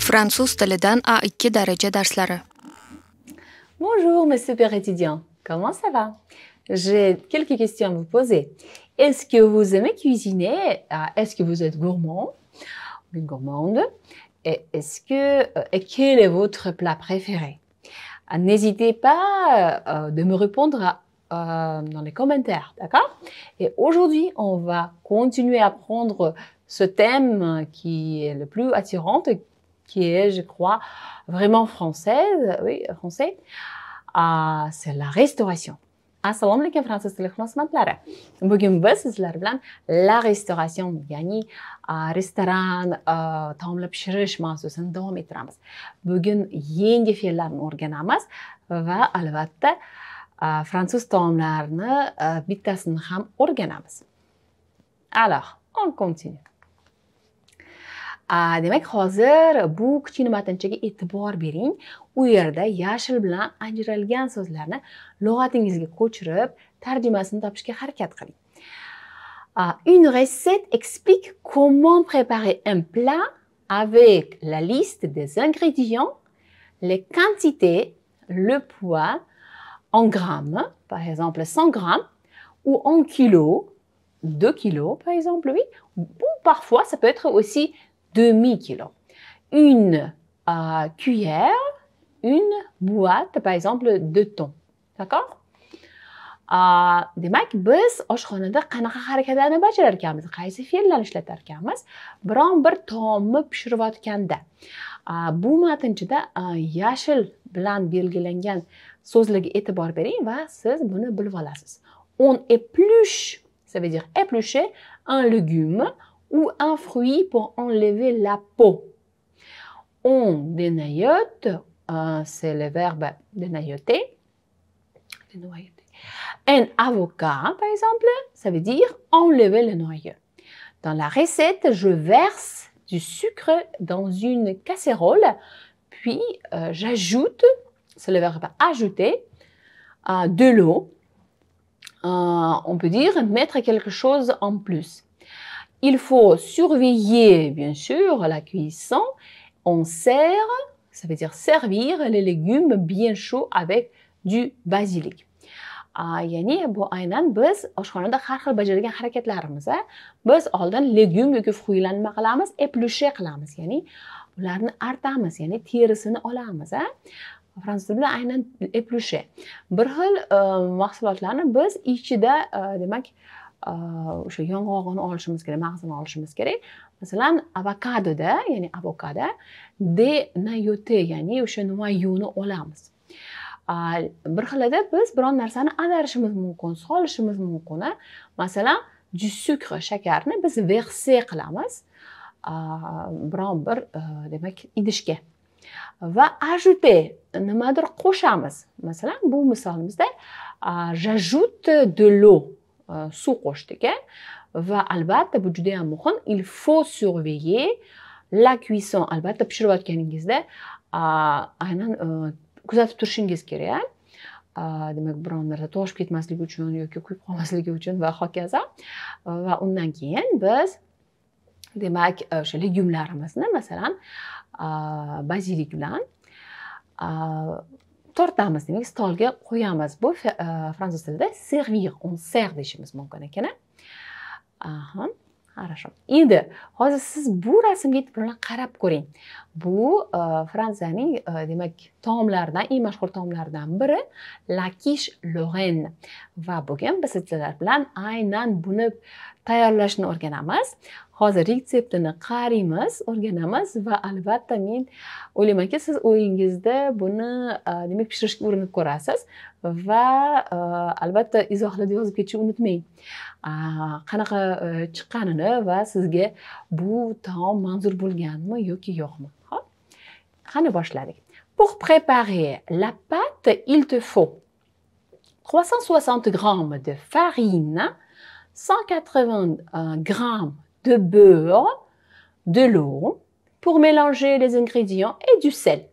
Fransuz tilidan A2 daraja darslari. Bonjour mes super étudiants, comment ça va? J'ai quelques questions à vous poser. Est-ce que vous aimez cuisiner? Est-ce que vous êtes gourmand? Une gourmande? Et quel est votre plat préféré? N'hésitez pas de me répondre dans les commentaires, d'accord? Et aujourd'hui, on va continuer à prendre ce thème qui est le plus attirant, qui est, je crois, vraiment français. C'est la restauration. Assalomu alaykum fransuz tili ixlosmandlari. Bugun biz sizlar bilan la restauration, ya'ni restoran, taomlar pishirish mavzusini davom ettiramiz. Bugun yangi fe'llarni o'rganamiz va albatta fransuz taomlarini bittasini ham o'rganamiz. Alors, on continue. Demak, hozir bu kichkina matnchaga e'tibor bering. U yerda yashil bilan ajralgan so'zlarni lug'atingizga ko'chirib, tarjimasini topishga harakat qiling. Une recette explique comment préparer un plat avec la liste des ingrédients, les quantités, le poids en grammes, par exemple 100 grammes, ou en kilos, 2 kilos par exemple, oui. Ou parfois, ça peut être aussi demi-kilo. Une cuillère, une boîte, par exemple, de thon. D'accord? Demak, biz oshxonada qanaqa harakatlarni bajarar ekanmiz, qaysi fe'llarni ishlatar ekanmiz, biron bir taomni pishirayotganda. Bu matnchada yashil bilan belgilangan so'zlarga e'tibor bering va siz buni bilib olasiz. On épluche, ça veut dire éplucher un légume ou un fruit pour enlever la peau. On dénoyote, c'est le verbe dénoyoter. Un avocat, par exemple, ça veut dire enlever le noyau. Dans la recette, je verse du sucre dans une casserole, puis j'ajoute, c'est le verbe ajouter, de l'eau. On peut dire mettre quelque chose en plus. Il faut surveiller, bien sûr, la cuisson. On sert, ça veut dire servir les légumes bien chauds avec du basilic. Ya'ni bu aynan biz oshxonada har xil bajargan harakatlarimiz. Biz oldin legume yoki fruitlarni nima qilamiz? Éplucher qilamiz, ya'ni ularni artamiz, ya'ni terisini olamiz. Fransuz tilida aynan éplucher. Bir xil mahsulotlarni biz ichida, demak, o'sha yong'og'ini olishimiz kerak, mag'zini olishimiz kerak. Masalan, avokadoda, ya'ni avokado, dénoyoter, ya'ni o'sha noyoni olamiz. Bir xilida biz biron narsani ag'darishimiz mumkin, solishimiz mumkin. Masalan, du sucre, shakarni biz verser qilamiz. Biron bir, demak, idishga. Va ajouter, nimadir qo'shamiz. Masalan, bu misolimizda j'ajoute de l'eau. Suv qo'shdik. Va albatta bu juda ham muhim. Il faut surveiller la cuisson. Albatta pishirayotganingizda aynan kuzatib turishingiz kerak. Demak, biron narsa toshib ketmasligi uchun yoki kuyib qolmasligi uchun va hokazo. Va undan keyin biz demak, o'sha legumelarimizni, masalan, bazilik bilan tortamiz, demak, stolga qo'yamiz. Bu fransuz tilida servir, on sert deyishimiz mumkin ekan. Хорошо. Endi hozir siz bu rasmga e'tibor bilan qarab ko'ring. Bu Fransiyaning demak taomlaridan, eng mashhur taomlaridan biri la quiche Lorraine. Va bugun biz sizlar bilan aynan buni tayyorlashni o'rganamiz. Hozir retseptini qaraymiz, o'rganamiz va albatta men o'ylaymanki, siz o'yingizda buni demak pishirishga urinib ko'rasiz va albatta izohlarda yozib ketishni unutmang. Qanaqa chiqqanini va sizga bu taom manzur bo'lganmi yoki yo'qmi. Xo'p. Qani boshladik. Pour préparer la pâte, il te faut 360 grammes de farine, 180 grammes de beurre, de l'eau pour mélanger les ingrédients et du sel.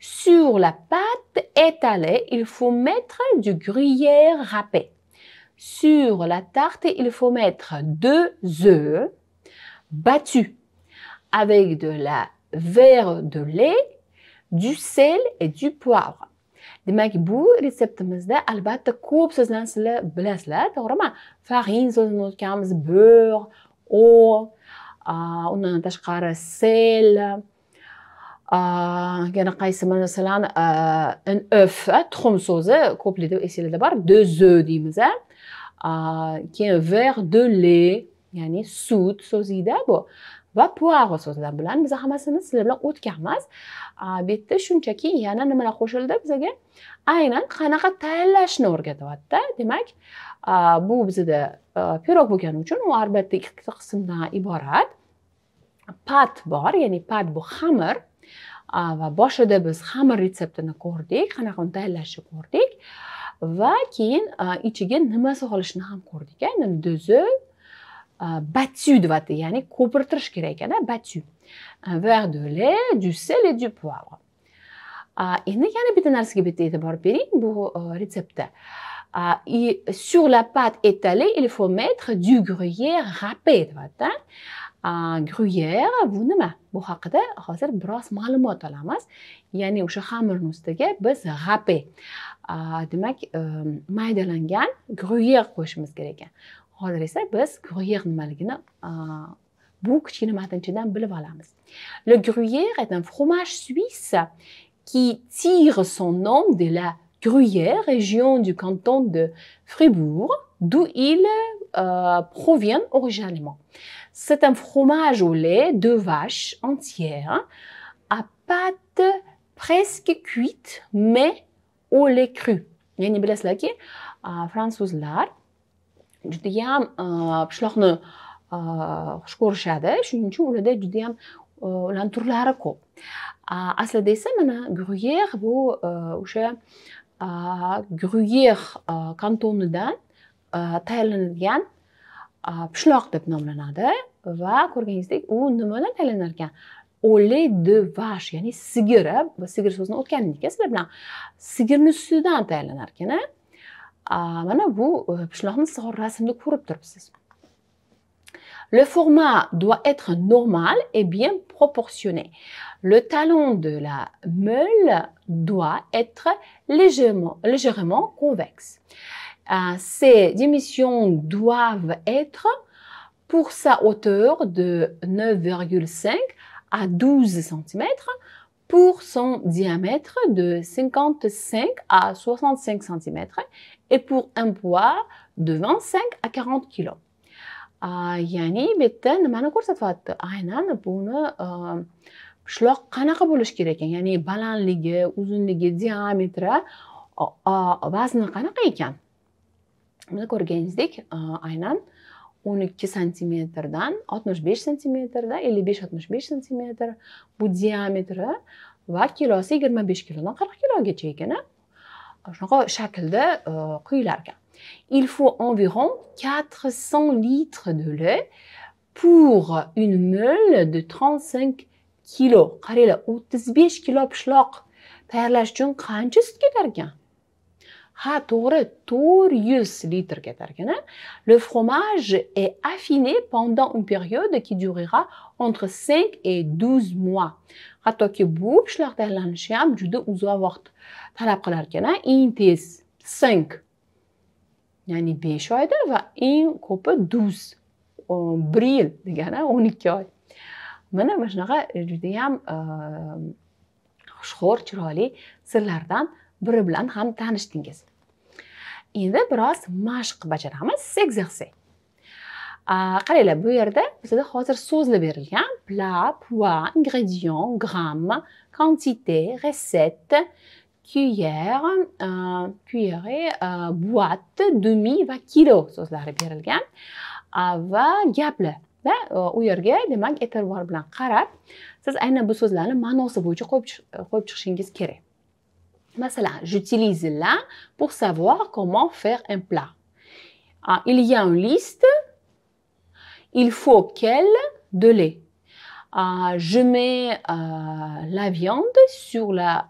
Sur la pâte étalée, il faut mettre du gruyère râpé. Sur la tarte, il faut mettre 2 œufs battus avec de la verre de lait, du sel et du poivre. Demak, bu retseptimizda albatta ko'p so'zlarni sizlar bilasizlar, to'g'rimi? Farin so'zini o'tganmiz, beurre, eau, undan tashqari sel, yana qaysi masalan un œuf, tuxum so'zi ko'plikda esinglarda bor, deux œufs deymiz. Keyin verre de lait, ya'ni sut so'zida bu. Va poivre so'zlar bilan biz hammasini sizlar bilan o'tganmiz. Bu yerda shunchaki yana nimalar qo'shildi bizga? Aynan qanaqa tayyorlashni o'rgatyapti. Demak, bu bizda pirog bo'lgani uchun u albatta ikki qismdan iborat. Pat bor, ya'ni pat bu xamir. Va boshida biz xamir retseptini ko'rdik, qanaqa uni tayyorlashni ko'rdik. Va keyin ichiga nima solishni ham ko'rdik. Ya'ni deux œufs battu deyapti, ya'ni ko'pirtirish kerak ekan, battu. Un verre de lait, du sel et du poivre. Endi yana bitta narsaga bitta e'tibor bering bu retseptda. Sur la pâte étalée, il faut mettre du gruyère râpé deyapti. Gruyère bu nima? Bu haqida hozir biroz ma'lumot olamiz. Ya'ni o'sha xamirning ustiga biz râpé, demak, maydalangan gruyère qo'shimiz kerak ekan. Hozir esa biz gruyère nimaligini bu kichkina matnchidan bilib olamiz. Le gruyère est un fromage suisse qui tire son nom de la Gruyère, région du canton de Fribourg, d'où il provient originalement. C'est un fromage au lait de vache entière, à pâte presque cuite, mais au lait cru. Yani bilasizlarki, fransuzlar judayam pishloqni xush ko'rishadi, shuning uchun ularda judayam ularning turlari ko'p. Aslida esa mana gruyère bu o'sha gruyère kantonidan tayyorlanadigan pishloq deb nomlanadi va ko'rganingizdek u nimadan tayyorlanar ekan? Au lait de vache, ya'ni sigir, sigir so'zini o'tgandik sizlar bilan. Sigirning sutidan tayyorlanar ekan. Mana bu pishloqni siz rasmda ko'rib turibsiz. Le format doit être normal et bien proportionné. Le talon de la meule doit être légèrement convexe. Ces dimensions doivent être pour sa hauteur de 9,5 à 12 cm, pour son diamètre de 55 à 65 cm et pour un poids de 25 à 40 kg. Ya'ni bu yerda nimani ko'rsatyapti? Aynan buni pishloq qanaqa bo'lishi kerak ekan? Ya'ni balandligi, uzunligi, diametri, vazni qanaqa ekan? Buni ko'rganingizdek, aynan 12 cm-dan 65 cm-da 55-65 cm bu diametri va kilosi 25 kg-dan 40 kg-gacha ekan. Shunaqa shaklda quyilar ekan. Il faut environ 400 litres de lait pour une meule de 35 kg. Qaranglar, 35 kg pishloq tayyorlash uchun qancha sut ketar ekan? Ha, to'g'ri, 400 litres ketar ekan. Le fromage est affiné pendant une période qui durera entre 5 et 12 mois. Hattoki bu pishloq tayyorlanishi ham juda uzoq vaqt talab qilar ekan. Eng tez 5, ya'ni 5 oyda va eng ko'pi 12, 1 yil degani 12 oy. Mana shunaqa judayam xushxo'r, chiroyli sirlardan biri bilan ham tanishdingiz. Endi biroz mashq bajaramiz, s'exercer. Qaranglar, bu yerda bizda hozir so'zlar berilgan: plat, poids, ingrédients, gramme, quantité, recette, cuillère, boîte, demi va kilo so'zlari berilgan va gaplar. U yerga demak e'tibor bilan qarab, siz aynan bu so'zlarni ma'nosi bo'yicha qo'yib chiqishingiz kerak. Masalan, j'utilise là pour savoir comment faire un plat. Il y a une liste. Il faut quel de lait. Je mets la viande sur la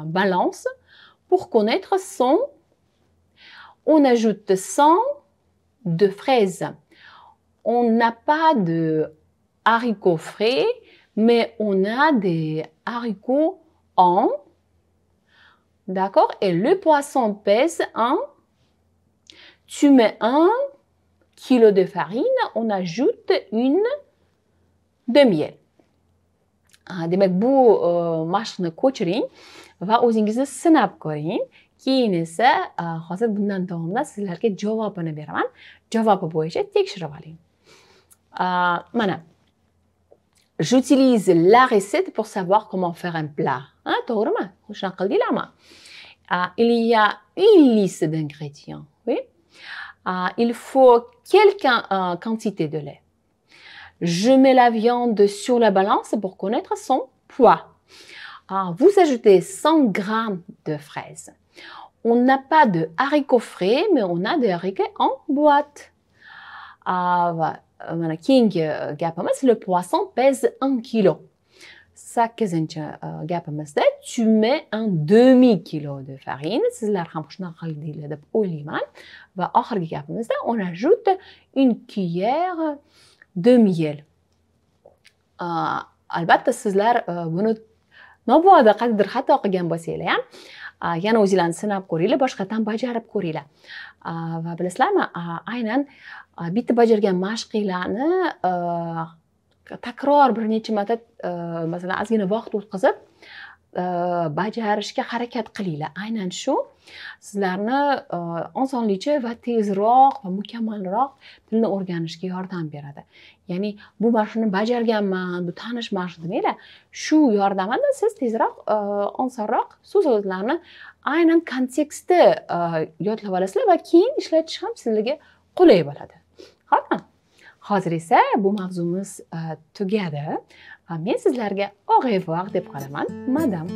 balance pour connaître son. On ajoute 100 de fraises. On n'a pas de haricots frais, mais on a des haricots en, d'accord? Et le poisson pèse un, tu mets 1 kilo de farine, on ajoute une demi-miel. demak bu mashqni ko'chiring va o'zingizni sinab ko'ring. Keyin esa hozir bundan davomida sizlarga javobini beraman. Javobi bo'yicha tekshirib oling. Mana, j'utilise la recette pour savoir comment faire un plat. To'g'rimi? Shunaqa qildinglarmi? Il y a une liste d'ingrédients. Oui. Il faut quelle quantité de lait? Je mets la viande sur la balance pour connaître son poids. Vous ajoutez 100 grammes de fraises. On n'a pas de haricots frais, mais on a des haricots en boîte. Le poisson pèse 1 kilo. Tu mets un demi-kilo de farine. On ajoute une cuillère de miel. Albatta sizlar buni mabodo qadr xato qilgan bo'lsanglar ham yana o'zinglarni sinab ko'ringlar, boshqatdan bajarib ko'ringlar. Va bilasizlarmi, aynan bitta bajargan mashqinglarni takror bir necha marta masalan ozgina vaqt o'tkazib bajarishga harakat qilinglar. Aynan shu sizlarni osonlikcha va tezroq va mukammalroq tilni o'rganishga yordam beradi. Ya'ni bu mashqni bajarganman, bu tanish mashq demanglar. Shu yordamida siz tezroq, osonroq so'zlarni aynan kontekstda yodlab olasizlar va keyin ishlatish ham sizlarga qulay bo'ladi. Xo'pmi? Hozir esa bu mavzumiz tugadi va men sizlarga au revoir deb qolaman, madam.